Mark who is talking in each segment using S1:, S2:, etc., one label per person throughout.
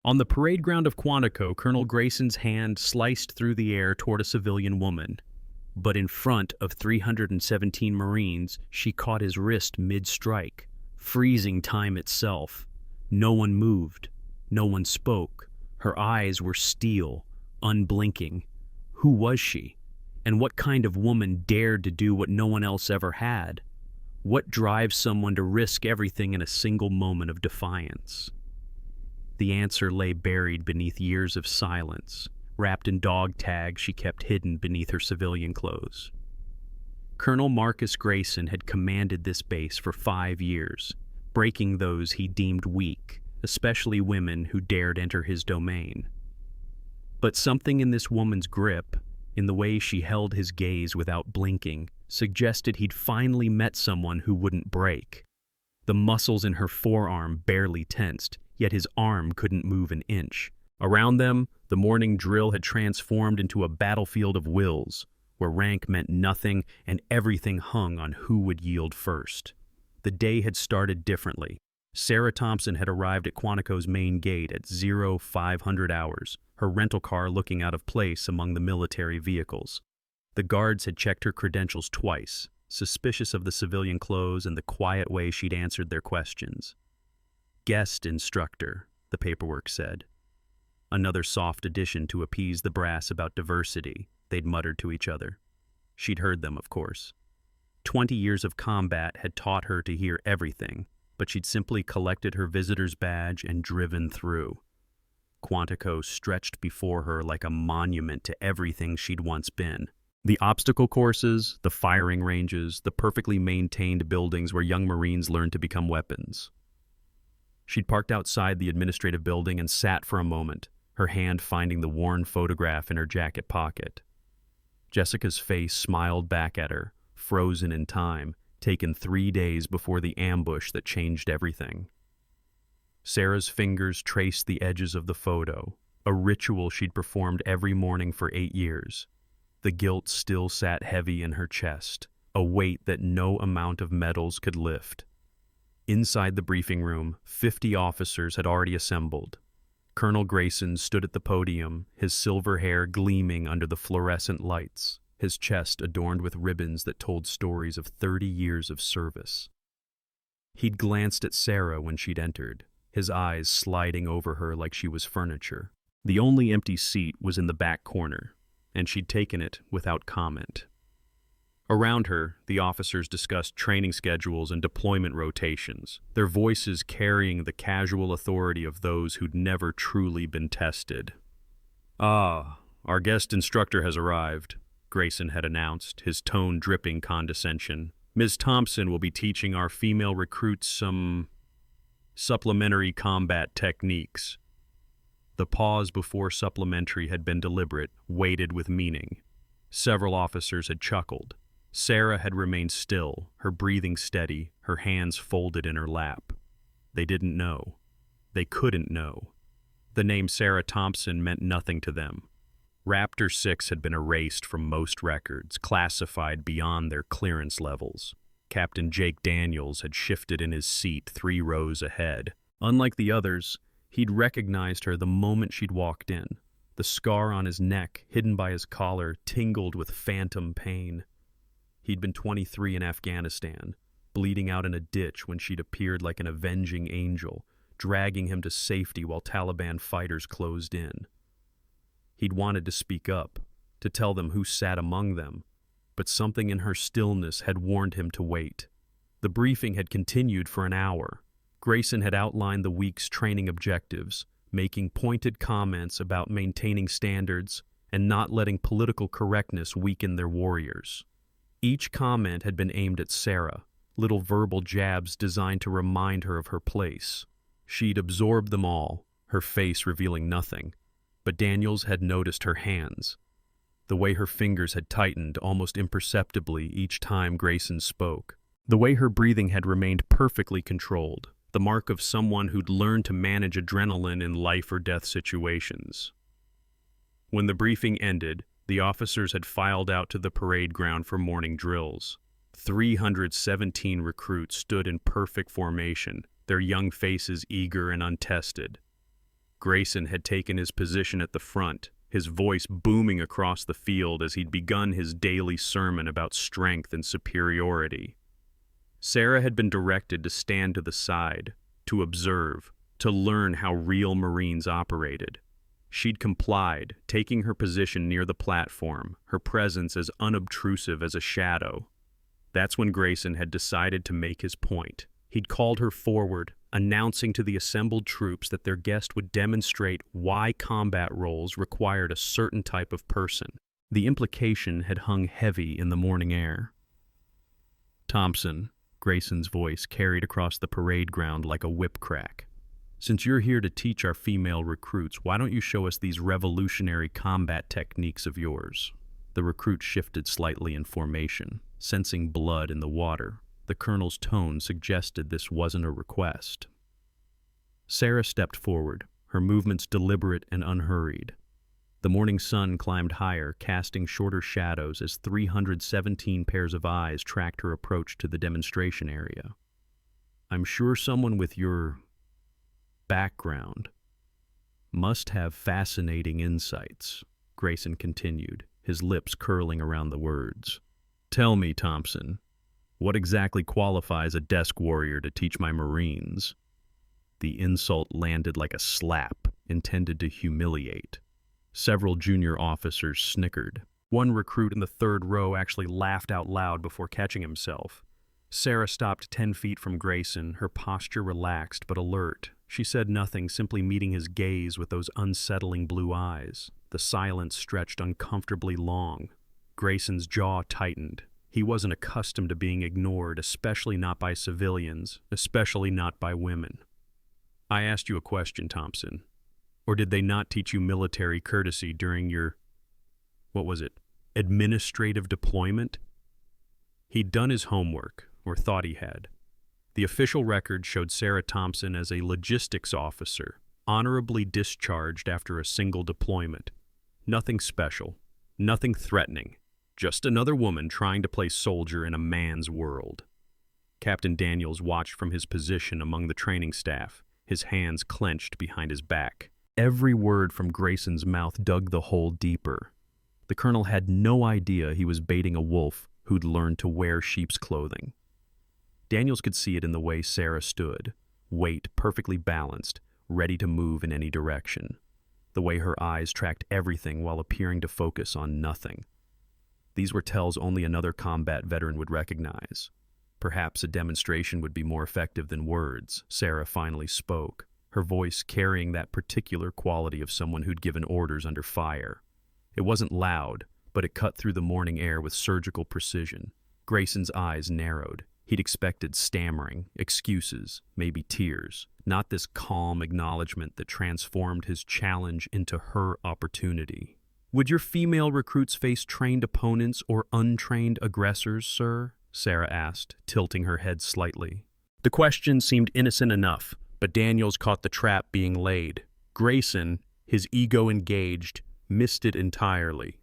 S1: On the parade ground of Quantico, Colonel Grayson's hand sliced through the air toward a civilian woman. But in front of 317 Marines, she caught his wrist mid-strike, freezing time itself. No one moved. No one spoke. Her eyes were steel, unblinking. Who was she? And what kind of woman dared to do what no one else ever had? What drives someone to risk everything in a single moment of defiance? The answer lay buried beneath years of silence, wrapped in dog tags she kept hidden beneath her civilian clothes. Colonel Marcus Grayson had commanded this base for 5 years, breaking those he deemed weak, especially women who dared enter his domain. But something in this woman's grip, in the way she held his gaze without blinking, suggested he'd finally met someone who wouldn't break. The muscles in her forearm barely tensed, yet his arm couldn't move an inch. Around them, the morning drill had transformed into a battlefield of wills, where rank meant nothing and everything hung on who would yield first. The day had started differently. Sarah Thompson had arrived at Quantico's main gate at 0500 hours, her rental car looking out of place among the military vehicles. The guards had checked her credentials twice, suspicious of the civilian clothes and the quiet way she'd answered their questions. Guest instructor, the paperwork said. Another soft addition to appease the brass about diversity, they'd muttered to each other. She'd heard them, of course. 20 years of combat had taught her to hear everything, but she'd simply collected her visitor's badge and driven through. Quantico stretched before her like a monument to everything she'd once been. The obstacle courses, the firing ranges, the perfectly maintained buildings where young Marines learned to become weapons. She'd parked outside the administrative building and sat for a moment, her hand finding the worn photograph in her jacket pocket. Jessica's face smiled back at her, frozen in time, taken 3 days before the ambush that changed everything. Sarah's fingers traced the edges of the photo, a ritual she'd performed every morning for 8 years. The guilt still sat heavy in her chest, a weight that no amount of medals could lift. Inside the briefing room, 50 officers had already assembled. Colonel Grayson stood at the podium, his silver hair gleaming under the fluorescent lights, his chest adorned with ribbons that told stories of 30 years of service. He'd glanced at Sarah when she'd entered, his eyes sliding over her like she was furniture. The only empty seat was in the back corner, and she'd taken it without comment. Around her, the officers discussed training schedules and deployment rotations, their voices carrying the casual authority of those who'd never truly been tested. "Ah, our guest instructor has arrived," Grayson had announced, his tone dripping condescension. "Ms. Thompson will be teaching our female recruits some supplementary combat techniques." The pause before supplementary had been deliberate, weighted with meaning. Several officers had chuckled. Sarah had remained still, her breathing steady, her hands folded in her lap. They didn't know. They couldn't know. The name Sarah Thompson meant nothing to them. Raptor 6 had been erased from most records, classified beyond their clearance levels. Captain Jake Daniels had shifted in his seat 3 rows ahead. Unlike the others, he'd recognized her the moment she'd walked in. The scar on his neck, hidden by his collar, tingled with phantom pain. He'd been 23 in Afghanistan, bleeding out in a ditch when she'd appeared like an avenging angel, dragging him to safety while Taliban fighters closed in. He'd wanted to speak up, to tell them who sat among them, but something in her stillness had warned him to wait. The briefing had continued for an hour. Grayson had outlined the week's training objectives, making pointed comments about maintaining standards and not letting political correctness weaken their warriors. Each comment had been aimed at Sarah, little verbal jabs designed to remind her of her place. She'd absorbed them all, her face revealing nothing, but Daniels had noticed her hands, the way her fingers had tightened almost imperceptibly each time Grayson spoke, the way her breathing had remained perfectly controlled, the mark of someone who'd learned to manage adrenaline in life-or-death situations. When the briefing ended, the officers had filed out to the parade ground for morning drills. 317 recruits stood in perfect formation, their young faces eager and untested. Grayson had taken his position at the front, his voice booming across the field as he'd begun his daily sermon about strength and superiority. Sarah had been directed to stand to the side, to observe, to learn how real Marines operated. She'd complied, taking her position near the platform, her presence as unobtrusive as a shadow. That's when Grayson had decided to make his point. He'd called her forward, announcing to the assembled troops that their guest would demonstrate why combat roles required a certain type of person. The implication had hung heavy in the morning air. "Thompson," Grayson's voice carried across the parade ground like a whip crack. "Since you're here to teach our female recruits, why don't you show us these revolutionary combat techniques of yours?" The recruit shifted slightly in formation, sensing blood in the water. The colonel's tone suggested this wasn't a request. Sarah stepped forward, her movements deliberate and unhurried. The morning sun climbed higher, casting shorter shadows as 317 pairs of eyes tracked her approach to the demonstration area. "I'm sure someone with your background must have fascinating insights," Grayson continued, his lips curling around the words. "Tell me, Thompson, what exactly qualifies a desk warrior to teach my Marines?" The insult landed like a slap, intended to humiliate. Several junior officers snickered. One recruit in the third row actually laughed out loud before catching himself. Sarah stopped 10 feet from Grayson, her posture relaxed but alert. She said nothing, simply meeting his gaze with those unsettling blue eyes. The silence stretched uncomfortably long. Grayson's jaw tightened. He wasn't accustomed to being ignored, especially not by civilians, especially not by women. "I asked you a question, Thompson. Or did they not teach you military courtesy during your, administrative deployment?" He'd done his homework, or thought he had. The official record showed Sarah Thompson as a logistics officer, honorably discharged after a single deployment. Nothing special, nothing threatening, just another woman trying to play soldier in a man's world. Captain Daniels watched from his position among the training staff, his hands clenched behind his back. Every word from Grayson's mouth dug the hole deeper. The colonel had no idea he was baiting a wolf who'd learned to wear sheep's clothing. Daniels could see it in the way Sarah stood, weight perfectly balanced, ready to move in any direction. The way her eyes tracked everything while appearing to focus on nothing. These were tells only another combat veteran would recognize. Perhaps a demonstration would be more effective than words. Sarah finally spoke, her voice carrying that particular quality of someone who'd given orders under fire. It wasn't loud, but it cut through the morning air with surgical precision. Grayson's eyes narrowed. He'd expected stammering, excuses, maybe tears, not this calm acknowledgement that transformed his challenge into her opportunity. "Would your female recruits face trained opponents or untrained aggressors, sir?" Sarah asked, tilting her head slightly. The question seemed innocent enough, but Daniels caught the trap being laid. Grayson, his ego engaged, missed it entirely.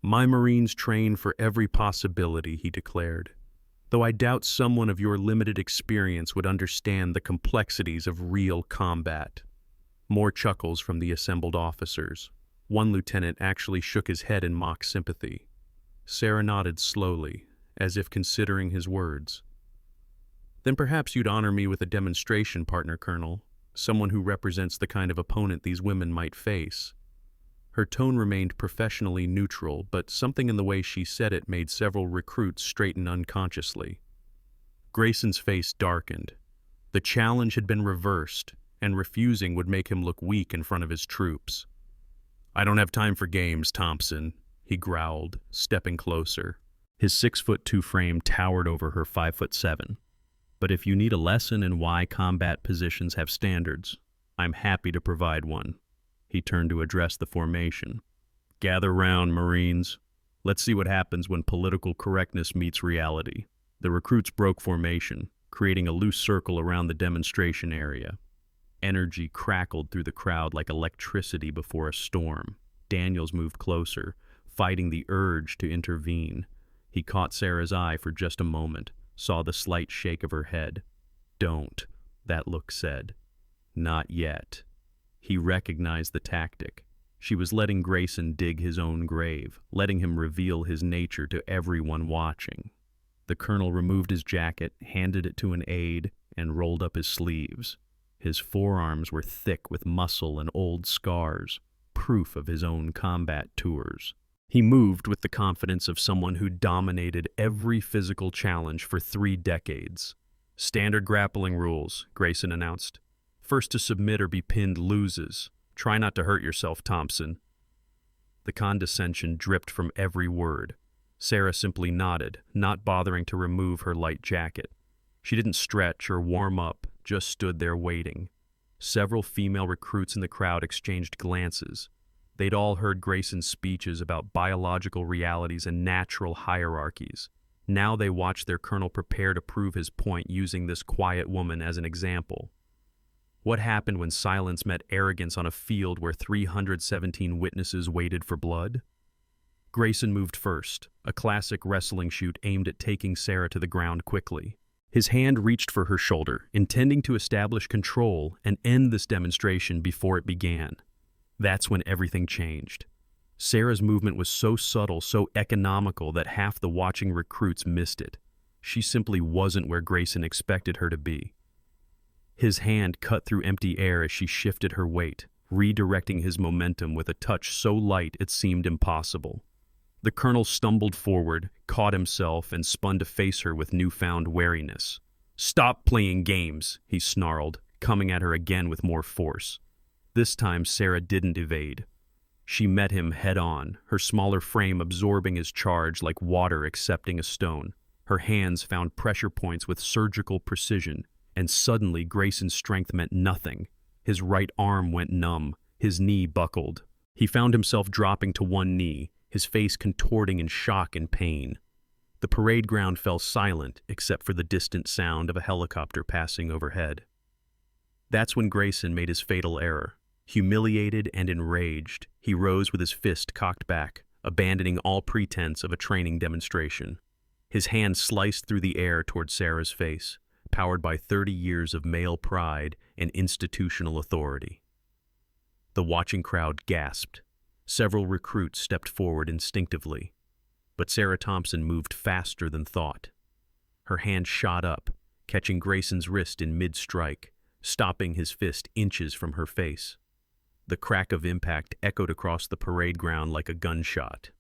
S1: "My Marines train for every possibility," he declared. "Though I doubt someone of your limited experience would understand the complexities of real combat." More chuckles from the assembled officers. One lieutenant actually shook his head in mock sympathy. Sarah nodded slowly, as if considering his words. "Then perhaps you'd honor me with a demonstration partner, Colonel, someone who represents the kind of opponent these women might face." Her tone remained professionally neutral, but something in the way she said it made several recruits straighten unconsciously. Grayson's face darkened. The challenge had been reversed, and refusing would make him look weak in front of his troops. "I don't have time for games, Thompson," he growled, stepping closer. His 6'2" frame towered over her 5'7". "But if you need a lesson in why combat positions have standards, I'm happy to provide one." He turned to address the formation. "Gather round, Marines. Let's see what happens when political correctness meets reality." The recruits broke formation, creating a loose circle around the demonstration area. Energy crackled through the crowd like electricity before a storm. Daniels moved closer, fighting the urge to intervene. He caught Sarah's eye for just a moment, saw the slight shake of her head. "Don't," that look said. "Not yet." He recognized the tactic. She was letting Grayson dig his own grave, letting him reveal his nature to everyone watching. The colonel removed his jacket, handed it to an aide, and rolled up his sleeves. His forearms were thick with muscle and old scars, proof of his own combat tours. He moved with the confidence of someone who dominated every physical challenge for 3 decades. "Standard grappling rules," Grayson announced. "First to submit or be pinned loses. Try not to hurt yourself, Thompson." The condescension dripped from every word. Sarah simply nodded, not bothering to remove her light jacket. She didn't stretch or warm up, just stood there waiting. Several female recruits in the crowd exchanged glances. They'd all heard Grayson's speeches about biological realities and natural hierarchies. Now they watched their colonel prepare to prove his point using this quiet woman as an example. What happened when silence met arrogance on a field where 317 witnesses waited for blood? Grayson moved first, a classic wrestling shoot aimed at taking Sarah to the ground quickly. His hand reached for her shoulder, intending to establish control and end this demonstration before it began. That's when everything changed. Sarah's movement was so subtle, so economical that half the watching recruits missed it. She simply wasn't where Grayson expected her to be. His hand cut through empty air as she shifted her weight, redirecting his momentum with a touch so light it seemed impossible. The colonel stumbled forward, caught himself, and spun to face her with newfound wariness. "Stop playing games," he snarled, coming at her again with more force. This time Sarah didn't evade. She met him head-on, her smaller frame absorbing his charge like water accepting a stone. Her hands found pressure points with surgical precision, and suddenly Grayson's strength meant nothing. His right arm went numb, his knee buckled. He found himself dropping to one knee, his face contorting in shock and pain. The parade ground fell silent except for the distant sound of a helicopter passing overhead. That's when Grayson made his fatal error. Humiliated and enraged, he rose with his fist cocked back, abandoning all pretense of a training demonstration. His hand sliced through the air toward Sarah's face, powered by 30 years of male pride and institutional authority. The watching crowd gasped. Several recruits stepped forward instinctively, but Sarah Thompson moved faster than thought. Her hand shot up, catching Grayson's wrist in mid-strike, stopping his fist inches from her face. The crack of impact echoed across the parade ground like a gunshot.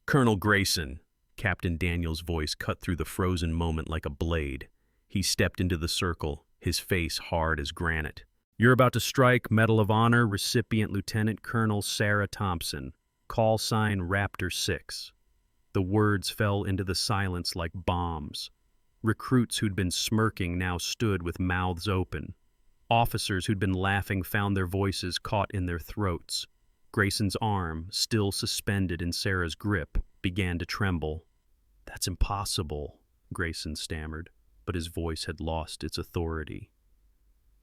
S1: "Colonel Grayson," Captain Daniels' voice cut through the frozen moment like a blade. He stepped into the circle, his face hard as granite. "You're about to strike Medal of Honor recipient Lieutenant Colonel Sarah Thompson, call sign Raptor 6. The words fell into the silence like bombs. Recruits who'd been smirking now stood with mouths open. Officers who'd been laughing found their voices caught in their throats. Grayson's arm, still suspended in Sarah's grip, began to tremble. "That's impossible," Grayson stammered, but his voice had lost its authority.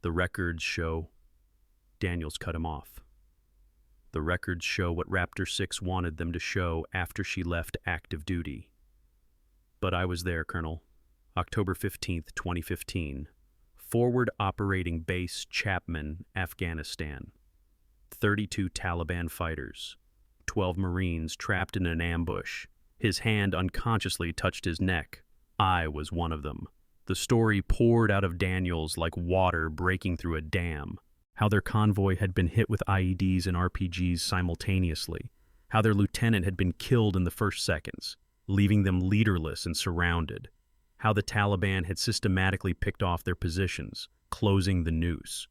S1: "The records show—" Daniels cut him off. "The records show what Raptor 6 wanted them to show after she left active duty. But I was there, Colonel. October 15th, 2015. Forward Operating Base Chapman, Afghanistan. 32 Taliban fighters. 12 Marines trapped in an ambush. His hand unconsciously touched his neck. I was one of them." The story poured out of Daniels like water breaking through a dam. How their convoy had been hit with IEDs and RPGs simultaneously. How their lieutenant had been killed in the first seconds, leaving them leaderless and surrounded. How the Taliban had systematically picked off their positions, closing the noose.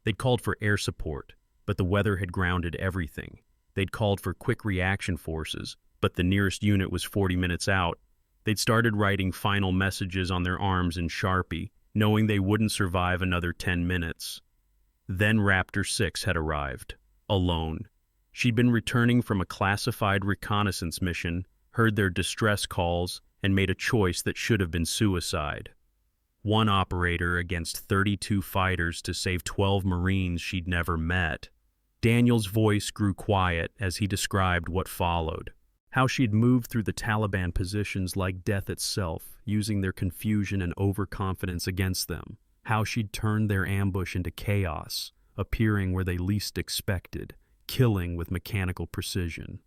S1: They'd called for air support, but the weather had grounded everything. They'd called for quick reaction forces, but the nearest unit was 40 minutes out. They'd started writing final messages on their arms in Sharpie, knowing they wouldn't survive another 10 minutes. Then Raptor 6 had arrived, alone. She'd been returning from a classified reconnaissance mission, heard their distress calls, and made a choice that should have been suicide. One operator against 32 fighters to save 12 Marines she'd never met. Daniel's voice grew quiet as he described what followed. How she'd moved through the Taliban positions like death itself, using their confusion and overconfidence against them. How she'd turned their ambush into chaos, appearing where they least expected, killing with mechanical precision.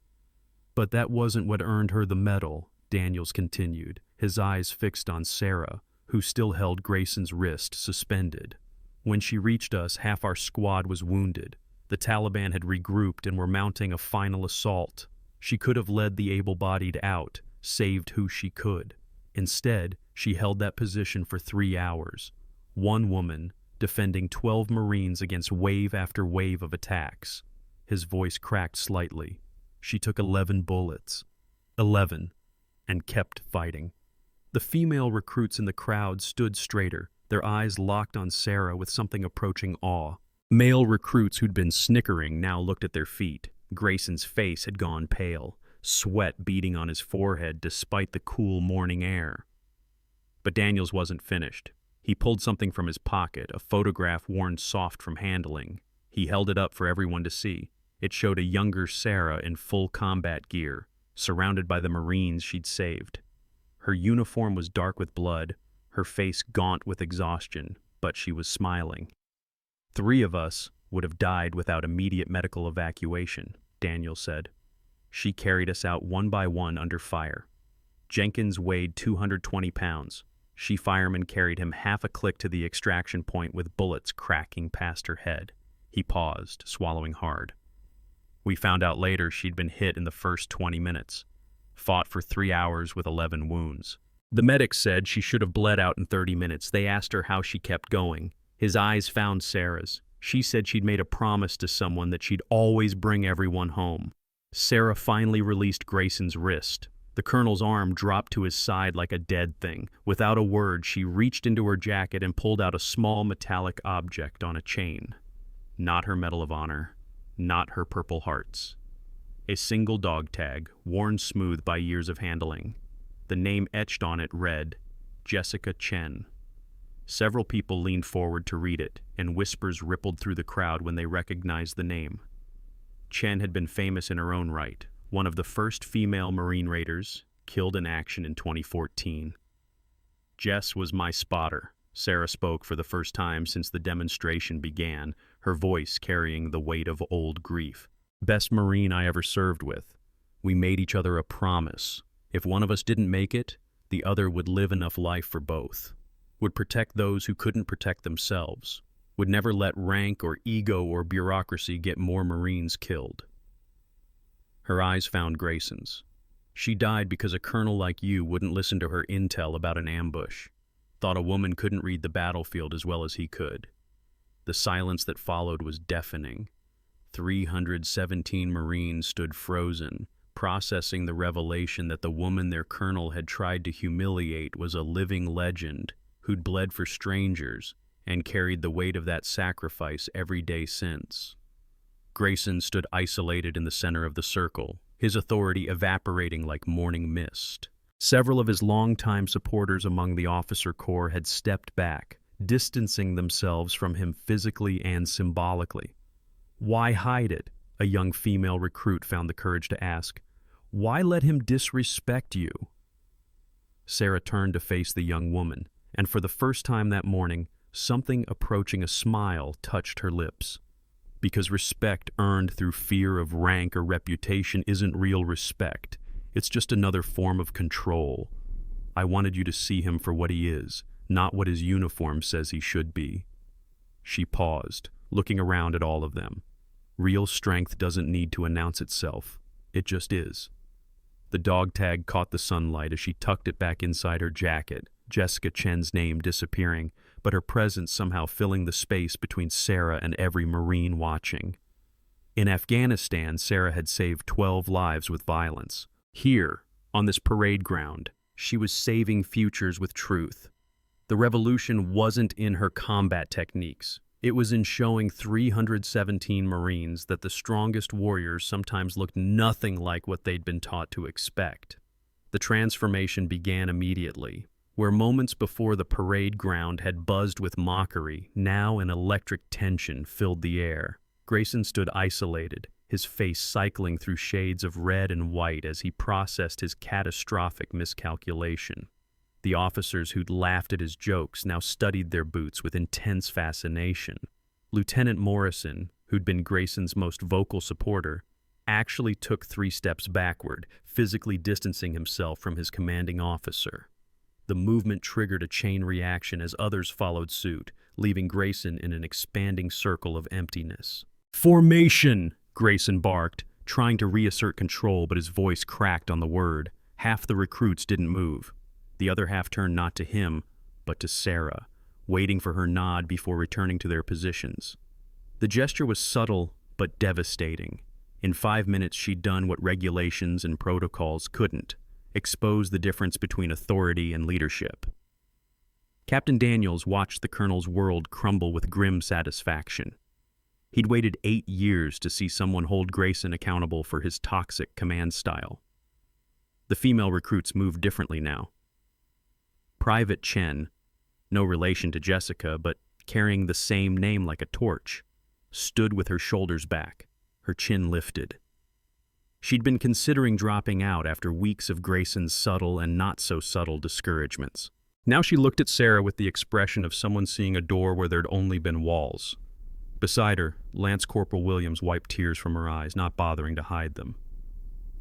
S1: But that wasn't what earned her the medal, Daniels continued, his eyes fixed on Sarah, who still held Grayson's wrist suspended. When she reached us, half our squad was wounded. The Taliban had regrouped and were mounting a final assault. She could have led the able-bodied out, saved who she could. Instead, she held that position for 3 hours. One woman, defending 12 Marines against wave after wave of attacks. His voice cracked slightly. She took 11 bullets. 11. And kept fighting. The female recruits in the crowd stood straighter, their eyes locked on Sarah with something approaching awe. Male recruits who'd been snickering now looked at their feet. Grayson's face had gone pale, sweat beading on his forehead despite the cool morning air. But Daniels wasn't finished. He pulled something from his pocket, a photograph worn soft from handling. He held it up for everyone to see. It showed a younger Sarah in full combat gear, surrounded by the Marines she'd saved. Her uniform was dark with blood, her face gaunt with exhaustion, but she was smiling. 3 of us would have died without immediate medical evacuation, Daniel said. She carried us out one by one under fire. Jenkins weighed 220 pounds. She firemen carried him half a click to the extraction point with bullets cracking past her head. He paused, swallowing hard. We found out later she'd been hit in the first 20 minutes. Fought for 3 hours with 11 wounds. The medics said she should have bled out in 30 minutes. They asked her how she kept going. His eyes found Sarah's. She said she'd made a promise to someone that she'd always bring everyone home. Sarah finally released Grayson's wrist. The colonel's arm dropped to his side like a dead thing. Without a word, she reached into her jacket and pulled out a small metallic object on a chain. Not her Medal of Honor. Not her Purple Hearts. A single dog tag, worn smooth by years of handling. The name etched on it read, Jessica Chen. Several people leaned forward to read it, and whispers rippled through the crowd when they recognized the name. Chen had been famous in her own right, one of the first female Marine raiders, killed in action in 2014. Jess was my spotter. Sarah spoke for the first time since the demonstration began, her voice carrying the weight of old grief. Best Marine I ever served with. We made each other a promise. If one of us didn't make it, the other would live enough life for both. Would protect those who couldn't protect themselves. Would never let rank or ego or bureaucracy get more Marines killed. Her eyes found Grayson's. She died because a colonel like you wouldn't listen to her intel about an ambush. Thought a woman couldn't read the battlefield as well as he could. The silence that followed was deafening. 317 Marines stood frozen, processing the revelation that the woman their colonel had tried to humiliate was a living legend who'd bled for strangers and carried the weight of that sacrifice every day since. Grayson stood isolated in the center of the circle, his authority evaporating like morning mist. Several of his longtime supporters among the officer corps had stepped back, distancing themselves from him physically and symbolically. Why hide it? A young female recruit found the courage to ask. Why let him disrespect you? Sarah turned to face the young woman, and for the first time that morning, something approaching a smile touched her lips. Because respect earned through fear of rank or reputation isn't real respect. It's just another form of control. I wanted you to see him for what he is, not what his uniform says he should be. She paused, looking around at all of them. Real strength doesn't need to announce itself. It just is. The dog tag caught the sunlight as she tucked it back inside her jacket, Jessica Chen's name disappearing, but her presence somehow filling the space between Sarah and every Marine watching. In Afghanistan, Sarah had saved 12 lives with violence. Here, on this parade ground, she was saving futures with truth. The revolution wasn't in her combat techniques. It was in showing 317 Marines that the strongest warriors sometimes looked nothing like what they'd been taught to expect. The transformation began immediately. Where moments before the parade ground had buzzed with mockery, now an electric tension filled the air. Grayson stood isolated, his face cycling through shades of red and white as he processed his catastrophic miscalculation. The officers who'd laughed at his jokes now studied their boots with intense fascination. Lieutenant Morrison, who'd been Grayson's most vocal supporter, actually took 3 steps backward, physically distancing himself from his commanding officer. The movement triggered a chain reaction as others followed suit, leaving Grayson in an expanding circle of emptiness. "Formation!" Grayson barked, trying to reassert control, but his voice cracked on the word. Half the recruits didn't move. The other half turned not to him, but to Sarah, waiting for her nod before returning to their positions. The gesture was subtle but devastating. In 5 minutes, she'd done what regulations and protocols couldn't: expose the difference between authority and leadership. Captain Daniels watched the colonel's world crumble with grim satisfaction. He'd waited 8 years to see someone hold Grayson accountable for his toxic command style. The female recruits moved differently now. Private Chen, no relation to Jessica, but carrying the same name like a torch, stood with her shoulders back, her chin lifted. She'd been considering dropping out after weeks of Grayson's subtle and not-so-subtle discouragements. Now she looked at Sarah with the expression of someone seeing a door where there'd only been walls. Beside her, Lance Corporal Williams wiped tears from her eyes, not bothering to hide them.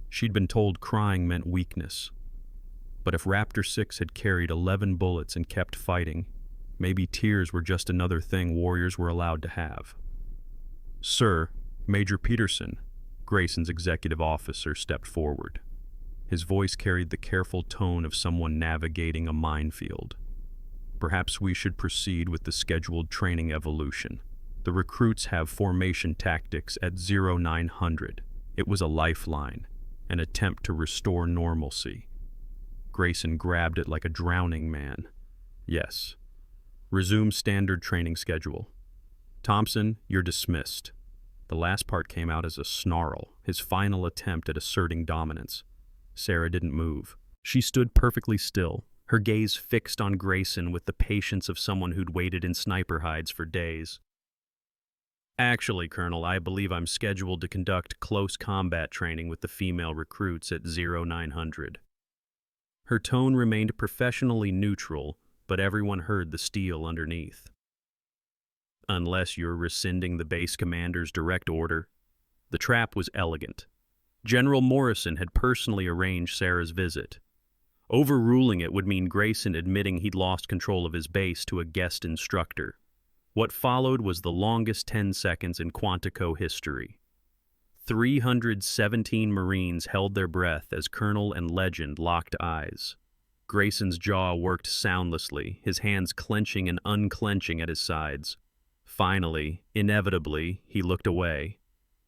S1: She'd been told crying meant weakness. But if Raptor 6 had carried 11 bullets and kept fighting, maybe tears were just another thing warriors were allowed to have. "Sir, Major Peterson," Grayson's executive officer stepped forward. His voice carried the careful tone of someone navigating a minefield. "Perhaps we should proceed with the scheduled training evolution. The recruits have formation tactics at 0900. It was a lifeline, an attempt to restore normalcy." Grayson grabbed it like a drowning man. "Yes. Resume standard training schedule. Thompson, you're dismissed." The last part came out as a snarl, his final attempt at asserting dominance. Sarah didn't move. She stood perfectly still, her gaze fixed on Grayson with the patience of someone who'd waited in sniper hides for days. "Actually, Colonel, I believe I'm scheduled to conduct close combat training with the female recruits at 0900. Her tone remained professionally neutral, but everyone heard the steel underneath. "Unless you're rescinding the base commander's direct order." The trap was elegant. General Morrison had personally arranged Sarah's visit. Overruling it would mean Grayson admitting he'd lost control of his base to a guest instructor. What followed was the longest 10 seconds in Quantico history. 317 Marines held their breath as Colonel and Legend locked eyes. Grayson's jaw worked soundlessly, his hands clenching and unclenching at his sides. Finally, inevitably, he looked away.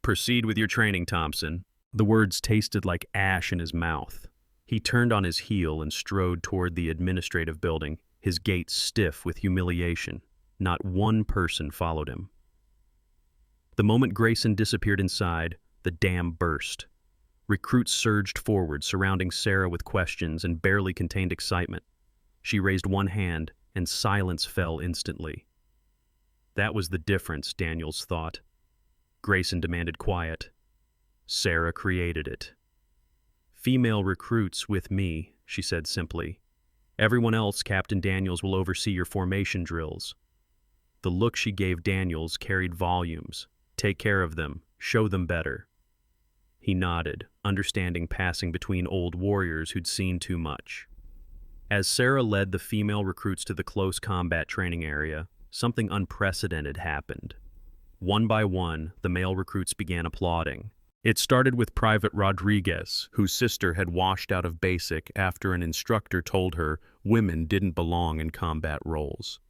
S1: "Proceed with your training, Thompson." The words tasted like ash in his mouth. He turned on his heel and strode toward the administrative building, his gait stiff with humiliation. Not one person followed him. The moment Grayson disappeared inside, the dam burst. Recruits surged forward, surrounding Sarah with questions and barely contained excitement. She raised one hand, and silence fell instantly. That was the difference, Daniels thought. Grayson demanded quiet. Sarah created it. "Female recruits with me," she said simply. "Everyone else, Captain Daniels, will oversee your formation drills." The look she gave Daniels carried volumes. "Take care of them. Show them better." He nodded, understanding passing between old warriors who'd seen too much. As Sarah led the female recruits to the close combat training area, something unprecedented happened. One by one, the male recruits began applauding. It started with Private Rodriguez, whose sister had washed out of basic after an instructor told her women didn't belong in combat roles.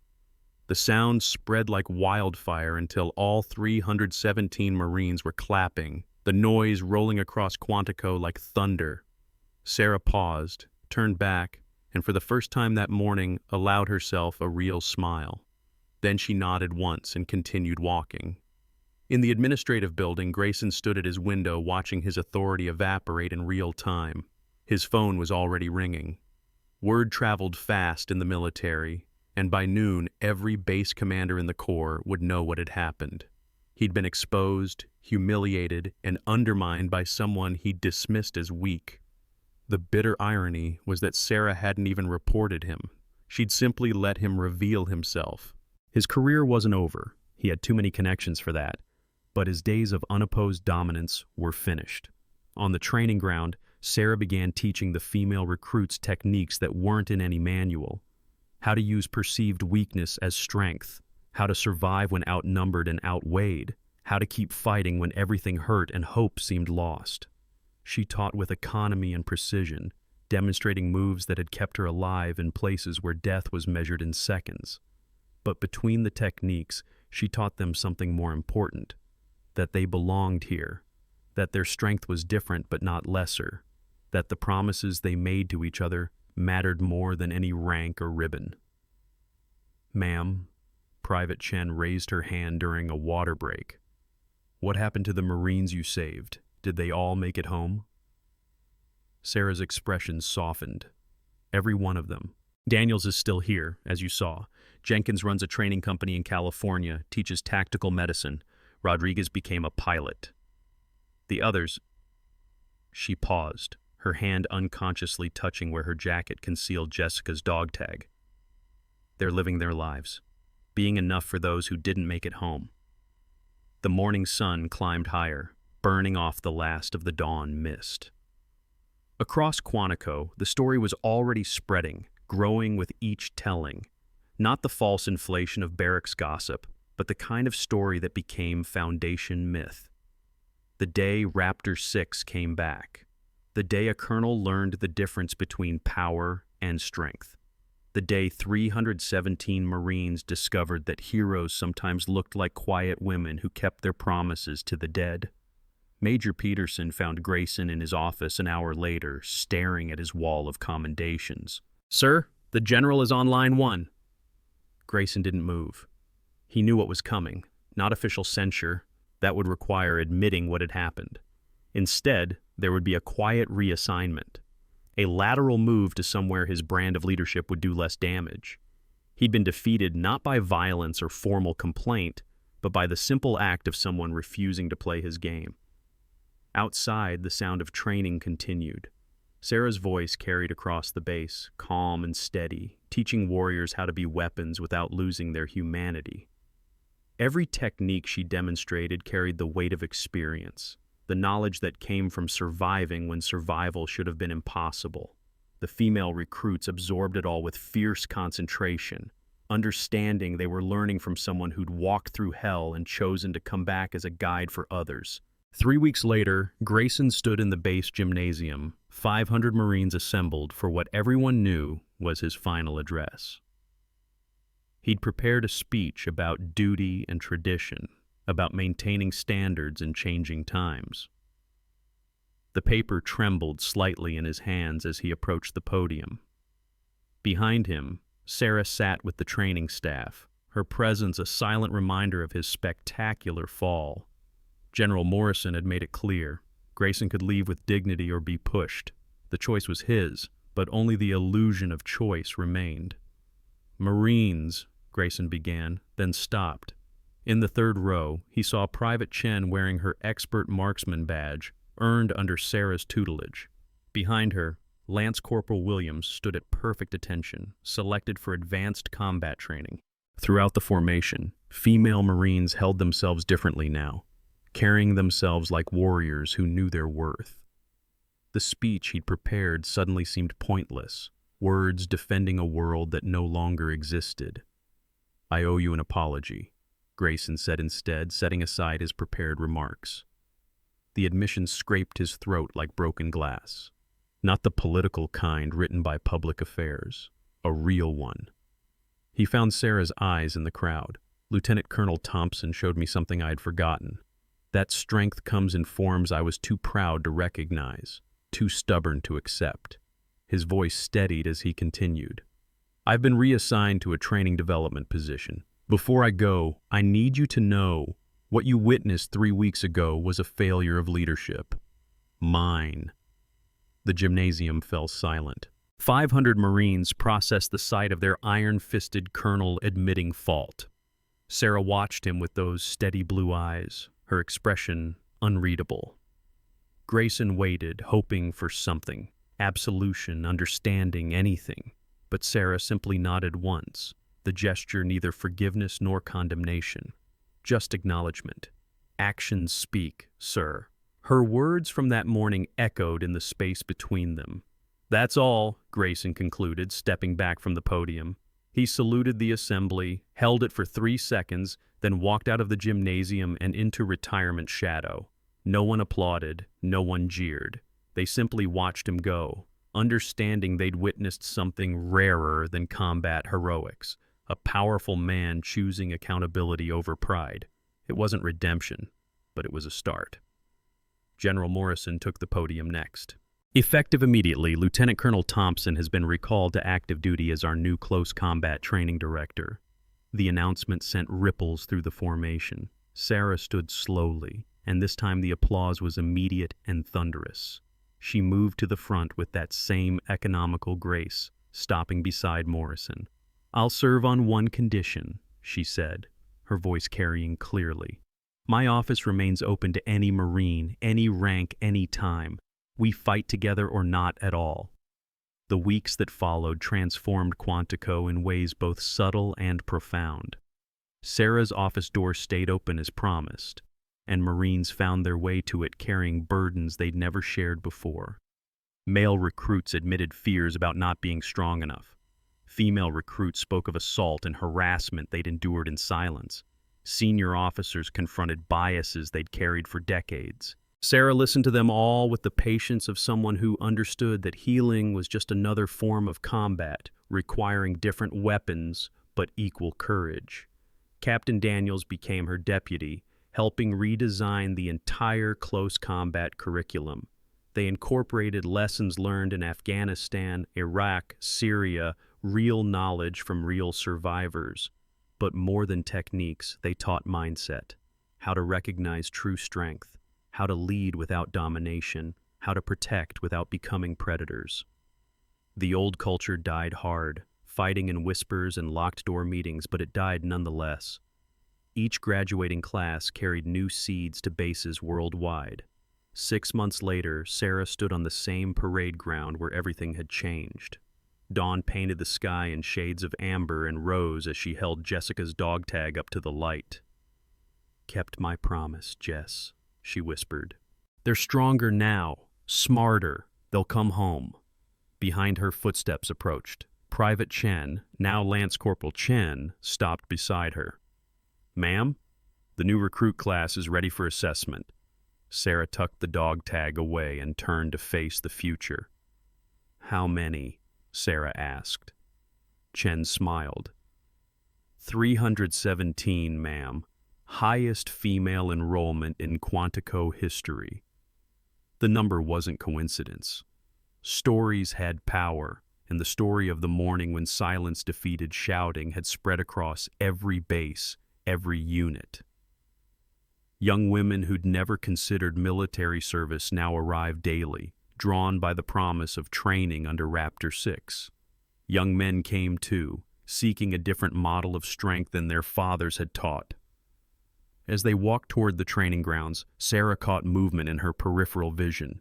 S1: The sound spread like wildfire until all 317 Marines were clapping, the noise rolling across Quantico like thunder. Sarah paused, turned back, and for the first time that morning allowed herself a real smile. Then she nodded once and continued walking. In the administrative building, Grayson stood at his window watching his authority evaporate in real time. His phone was already ringing. Word traveled fast in the military, and by noon every base commander in the Corps would know what had happened. He'd been exposed, humiliated, and undermined by someone he'd dismissed as weak. The bitter irony was that Sarah hadn't even reported him. She'd simply let him reveal himself. His career wasn't over. He had too many connections for that, but his days of unopposed dominance were finished. On the training ground, Sarah began teaching the female recruits techniques that weren't in any manual. How to use perceived weakness as strength, how to survive when outnumbered and outweighed, how to keep fighting when everything hurt and hope seemed lost. She taught with economy and precision, demonstrating moves that had kept her alive in places where death was measured in seconds. But between the techniques, she taught them something more important, that they belonged here, that their strength was different but not lesser, that the promises they made to each other mattered more than any rank or ribbon. "Ma'am," Private Chen raised her hand during a water break. "What happened to the Marines you saved? Did they all make it home?" Sarah's expression softened. Every one of them. Daniels is still here, as you saw. Jenkins runs a training company in California, teaches tactical medicine. Rodriguez became a pilot. The others... She paused, her hand unconsciously touching where her jacket concealed Jessica's dog tag. "They're living their lives, being enough for those who didn't make it home." The morning sun climbed higher, burning off the last of the dawn mist. Across Quantico, the story was already spreading, growing with each telling. Not the false inflation of barracks gossip, but the kind of story that became foundation myth. The day Raptor 6 came back. The day a colonel learned the difference between power and strength. The day 317 Marines discovered that heroes sometimes looked like quiet women who kept their promises to the dead. Major Peterson found Grayson in his office an hour later, staring at his wall of commendations. "Sir, the general is on line 1. Grayson didn't move. He knew what was coming, not official censure. That would require admitting what had happened. Instead, there would be a quiet reassignment, a lateral move to somewhere his brand of leadership would do less damage. He'd been defeated not by violence or formal complaint, but by the simple act of someone refusing to play his game. Outside, the sound of training continued. Sarah's voice carried across the base, calm and steady, teaching warriors how to be weapons without losing their humanity. Every technique she demonstrated carried the weight of experience, the knowledge that came from surviving when survival should have been impossible. The female recruits absorbed it all with fierce concentration, understanding they were learning from someone who'd walked through hell and chosen to come back as a guide for others. 3 weeks later, Grayson stood in the base gymnasium, 500 Marines assembled for what everyone knew was his final address. He'd prepared a speech about duty and tradition, about maintaining standards in changing times. The paper trembled slightly in his hands as he approached the podium. Behind him, Sarah sat with the training staff, her presence a silent reminder of his spectacular fall. General Morrison had made it clear. Grayson could leave with dignity or be pushed. The choice was his, but only the illusion of choice remained. "Marines," Grayson began, then stopped. In the third row, he saw Private Chen wearing her expert marksman badge, earned under Sarah's tutelage. Behind her, Lance Corporal Williams stood at perfect attention, selected for advanced combat training. Throughout the formation, female Marines held themselves differently now, carrying themselves like warriors who knew their worth. The speech he'd prepared suddenly seemed pointless, words defending a world that no longer existed. "I owe you an apology," Grayson said instead, setting aside his prepared remarks. The admission scraped his throat like broken glass. Not the political kind written by Public Affairs, a real one. He found Sarah's eyes in the crowd. "Lieutenant Colonel Thompson showed me something I'd forgotten. That strength comes in forms I was too proud to recognize, too stubborn to accept." His voice steadied as he continued. "I've been reassigned to a training development position. Before I go, I need you to know what you witnessed 3 weeks ago was a failure of leadership. Mine." The gymnasium fell silent. 500 Marines processed the sight of their iron-fisted colonel admitting fault. Sarah watched him with those steady blue eyes, her expression unreadable. Grayson waited, hoping for something, absolution, understanding, anything. But Sarah simply nodded once, the gesture neither forgiveness nor condemnation. just acknowledgement. Actions speak, sir. Her words from that morning echoed in the space between them. That's all, Grayson concluded, stepping back from the podium. He saluted the assembly, held it for 3 seconds, then walked out of the gymnasium and into retirement shadow. No one applauded, no one jeered. They simply watched him go, understanding they'd witnessed something rarer than combat heroics, a powerful man choosing accountability over pride. It wasn't redemption, but it was a start. General Morrison took the podium next. Effective immediately, Lieutenant Colonel Thompson has been recalled to active duty as our new close combat training director. The announcement sent ripples through the formation. Sarah stood slowly, and this time the applause was immediate and thunderous. She moved to the front with that same economical grace, stopping beside Morrison. "I'll serve on one condition," she said, her voice carrying clearly. "My office remains open to any Marine, any rank, any time. We fight together or not at all." The weeks that followed transformed Quantico in ways both subtle and profound. Sarah's office door stayed open as promised, and Marines found their way to it carrying burdens they'd never shared before. Male recruits admitted fears about not being strong enough. Female recruits spoke of assault and harassment they'd endured in silence. Senior officers confronted biases they'd carried for decades. Sarah listened to them all with the patience of someone who understood that healing was just another form of combat, requiring different weapons but equal courage. Captain Daniels became her deputy, helping redesign the entire close combat curriculum. They incorporated lessons learned in Afghanistan, Iraq, Syria, real knowledge from real survivors. But more than techniques, they taught mindset, how to recognize true strength, how to lead without domination, how to protect without becoming predators. The old culture died hard, fighting in whispers and locked-door meetings, but it died nonetheless. Each graduating class carried new seeds to bases worldwide. 6 months later, Sarah stood on the same parade ground where everything had changed. Dawn painted the sky in shades of amber and rose as she held Jessica's dog tag up to the light. "Kept my promise, Jess," she whispered. "They're stronger now, smarter. They'll come home." Behind her, footsteps approached. Private Chen, now Lance Corporal Chen, stopped beside her. "Ma'am, the new recruit class is ready for assessment." Sarah tucked the dog tag away and turned to face the future. "How many?" Sarah asked. Chen smiled. 317, ma'am. Highest female enrollment in Quantico history." The number wasn't coincidence. Stories had power, and the story of the morning when silence defeated shouting had spread across every base, every unit. Young women who'd never considered military service now arrived daily, drawn by the promise of training under Raptor 6. Young men came too, seeking a different model of strength than their fathers had taught. As they walked toward the training grounds, Sarah caught movement in her peripheral vision.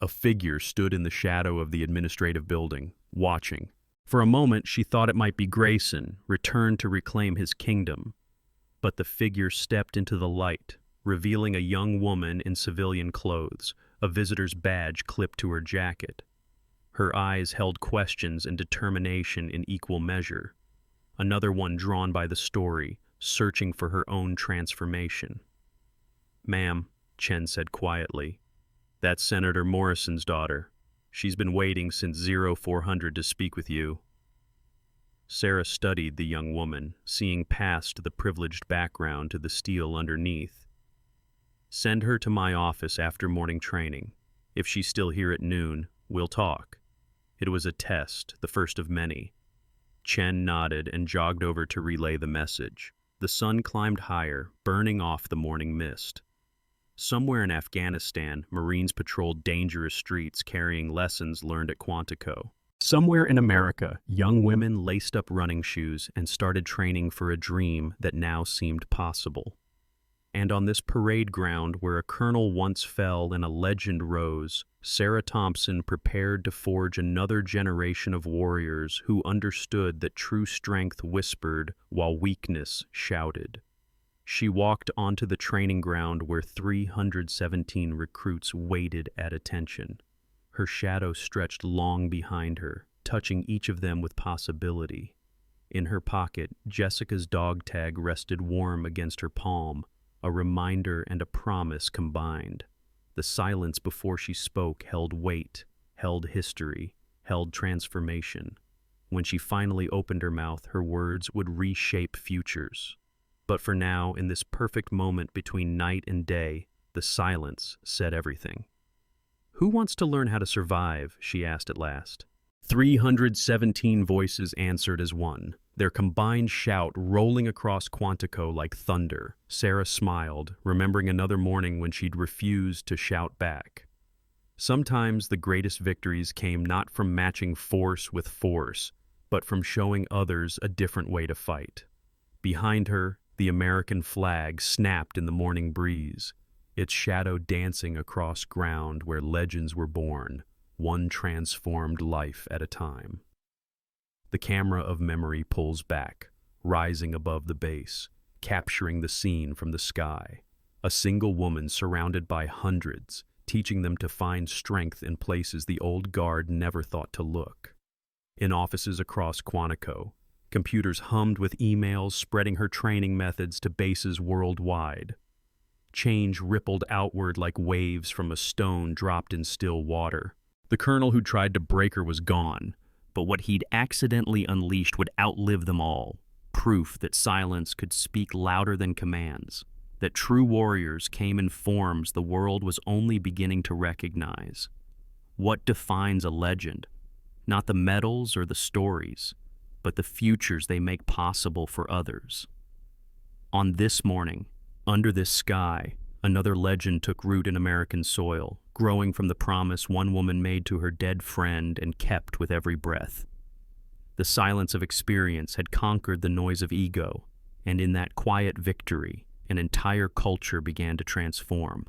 S1: A figure stood in the shadow of the administrative building, watching. For a moment, she thought it might be Grayson, returned to reclaim his kingdom. But the figure stepped into the light, revealing a young woman in civilian clothes, a visitor's badge clipped to her jacket. Her eyes held questions and determination in equal measure. Another one drawn by the story, searching for her own transformation. "Ma'am," Chen said quietly, "that's Senator Morrison's daughter. She's been waiting since 0400 to speak with you." Sarah studied the young woman, seeing past the privileged background to the steel underneath. "Send her to my office after morning training. If she's still here at noon, we'll talk." It was a test, the first of many. Chen nodded and jogged over to relay the message. The sun climbed higher, burning off the morning mist. Somewhere in Afghanistan, Marines patrolled dangerous streets carrying lessons learned at Quantico. Somewhere in America, young women laced up running shoes and started training for a dream that now seemed possible. And on this parade ground where a colonel once fell and a legend rose, Sarah Thompson prepared to forge another generation of warriors who understood that true strength whispered while weakness shouted. She walked onto the training ground where 317 recruits waited at attention. Her shadow stretched long behind her, touching each of them with possibility. In her pocket, Jessica's dog tag rested warm against her palm, a reminder and a promise combined. The silence before she spoke held weight, held history, held transformation. When she finally opened her mouth, her words would reshape futures. But for now, in this perfect moment between night and day, the silence said everything. "Who wants to learn how to survive?" she asked at last. 317 voices answered as one, their combined shout rolling across Quantico like thunder. Sarah smiled, remembering another morning when she'd refused to shout back. Sometimes the greatest victories came not from matching force with force, but from showing others a different way to fight. Behind her, the American flag snapped in the morning breeze, its shadow dancing across ground where legends were born, one transformed life at a time. The camera of memory pulls back, rising above the base, capturing the scene from the sky. A single woman surrounded by hundreds, teaching them to find strength in places the old guard never thought to look. In offices across Quantico, computers hummed with emails spreading her training methods to bases worldwide. Change rippled outward like waves from a stone dropped in still water. The colonel who tried to break her was gone, but what he'd accidentally unleashed would outlive them all. Proof that silence could speak louder than commands, that true warriors came in forms the world was only beginning to recognize. What defines a legend? Not the medals or the stories, but the futures they make possible for others. On this morning, under this sky, another legend took root in American soil, growing from the promise one woman made to her dead friend and kept with every breath. The silence of experience had conquered the noise of ego, and in that quiet victory, an entire culture began to transform.